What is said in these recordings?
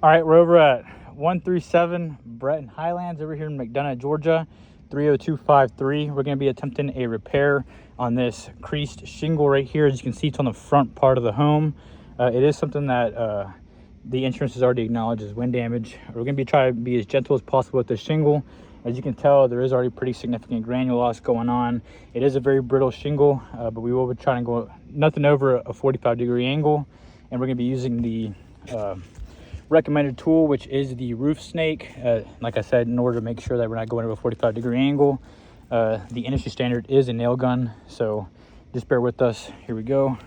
All right, we're over at 137 Breton Highlands over here in McDonough, Georgia, 30253. We're going to be attempting a repair on this creased shingle right here. As you can see, it's on the front part of the home. It is something that the insurance has already acknowledged as wind damage. We're going to be trying to be as gentle as possible with the shingle. As you can tell, there is already pretty significant granule loss going on. It is a very brittle shingle, but we will be trying to go nothing over a 45-degree angle. And we're going to be using the recommended tool, which is the roof snake. Like I said, in order to make sure that we're not going to a 45-degree angle. The industry standard is a nail gun, so just bear with us. Here we go.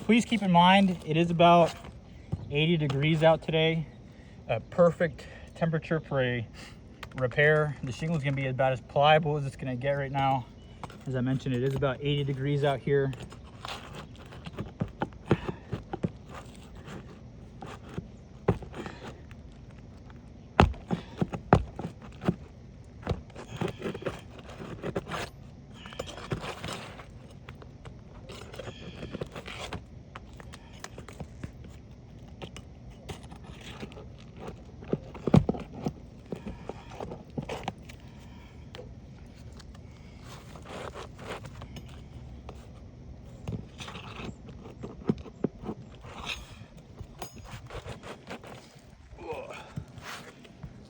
Please keep in mind, it is about 80 degrees out today. A perfect temperature for a repair. The shingle is going to be about as pliable as it's going to get right now. As I mentioned, it is about 80 degrees out here.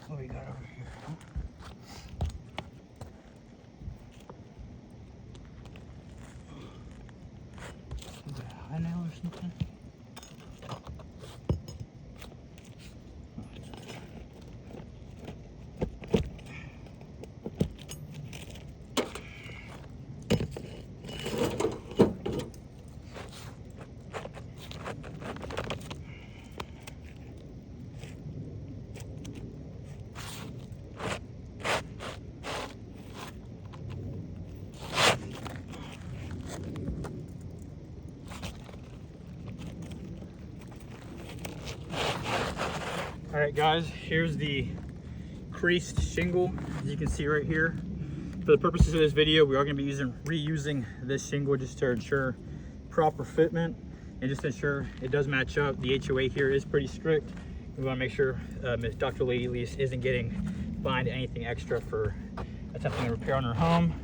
What we got over here? Is it a high nail or something? right, guys, here's the creased shingle, as you can see right here. For the purposes of this video, we are going to be reusing this shingle just to ensure proper fitment and just to ensure it does match up. The HOA here is pretty strict. We want to make sure Dr. Lady Lease isn't getting fined anything extra for attempting a repair on her home.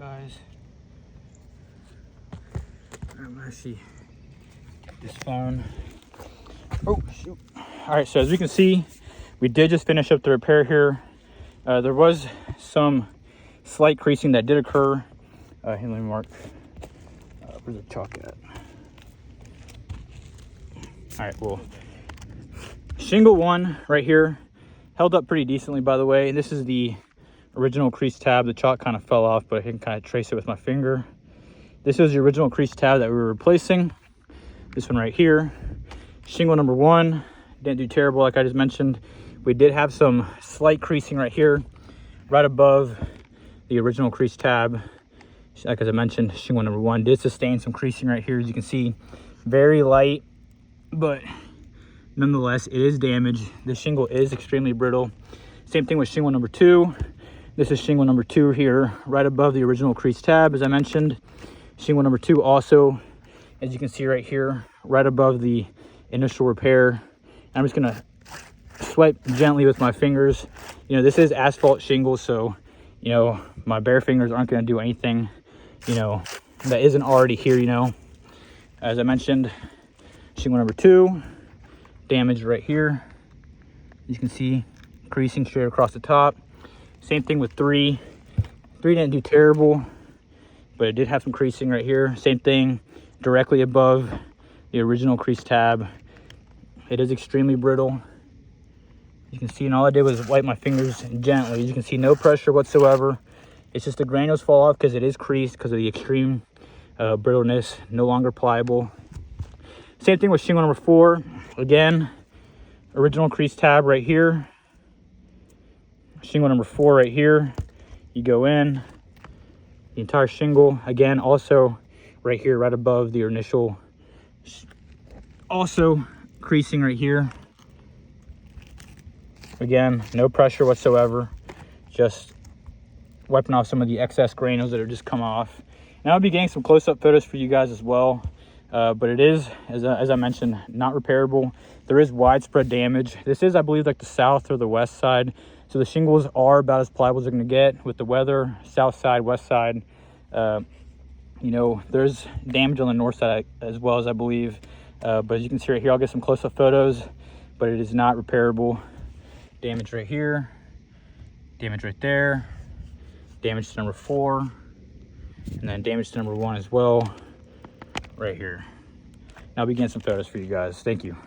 guys. I'm gonna actually get this phone. Oh shoot. All right, so as you can see, we did just finish up the repair here. There was some slight creasing that did occur. Here, let me mark. Where's the chalk at? All right, well, shingle 1 right here held up pretty decently, by the way. This is the original crease tab. The chalk kind of fell off, but I can kind of trace it with my finger. This is the original crease tab that we were replacing. This one right here. Shingle number 1 didn't do terrible, like I just mentioned. We did have some slight creasing right here, right above the original crease tab. Like as I mentioned, shingle number 1 did sustain some creasing right here. As you can see, very light, but nonetheless, it is damaged. The shingle is extremely brittle. Same thing with shingle number 2. This is shingle number 2 here, right above the original crease tab, as I mentioned. Shingle number 2 also, as you can see right here, right above the initial repair. I'm just gonna swipe gently with my fingers. You know, this is asphalt shingle, so, you know, my bare fingers aren't gonna do anything, you know, that isn't already here, you know. As I mentioned, shingle number 2, damaged right here. You can see creasing straight across the top. Same thing with 3. 3 didn't do terrible, but it did have some creasing right here. Same thing directly above the original crease tab. It is extremely brittle. You can see, and all I did was wipe my fingers gently. As you can see, no pressure whatsoever. It's just the granules fall off because it is creased because of the extreme brittleness, no longer pliable. Same thing with shingle number 4. Again, original crease tab right here. Shingle number 4 right here. You go in, the entire shingle, again, also right here, right above the initial, also creasing right here. Again, no pressure whatsoever, just wiping off some of the excess granules that have just come off. And I'll be getting some close-up photos for you guys as well, but it is, as I mentioned, not repairable. There is widespread damage. This is, I believe, like the south or the west side, so the shingles are about as pliable as they're going to get with the weather. South side, west side, you know, there's damage on the north side as well, as I believe, but as you can see right here, I'll get some close-up photos, but it is not repairable. Damage right here, damage right there, damage to number 4, and then damage to number 1 as well right here. I'll be getting some photos for you guys. Thank you.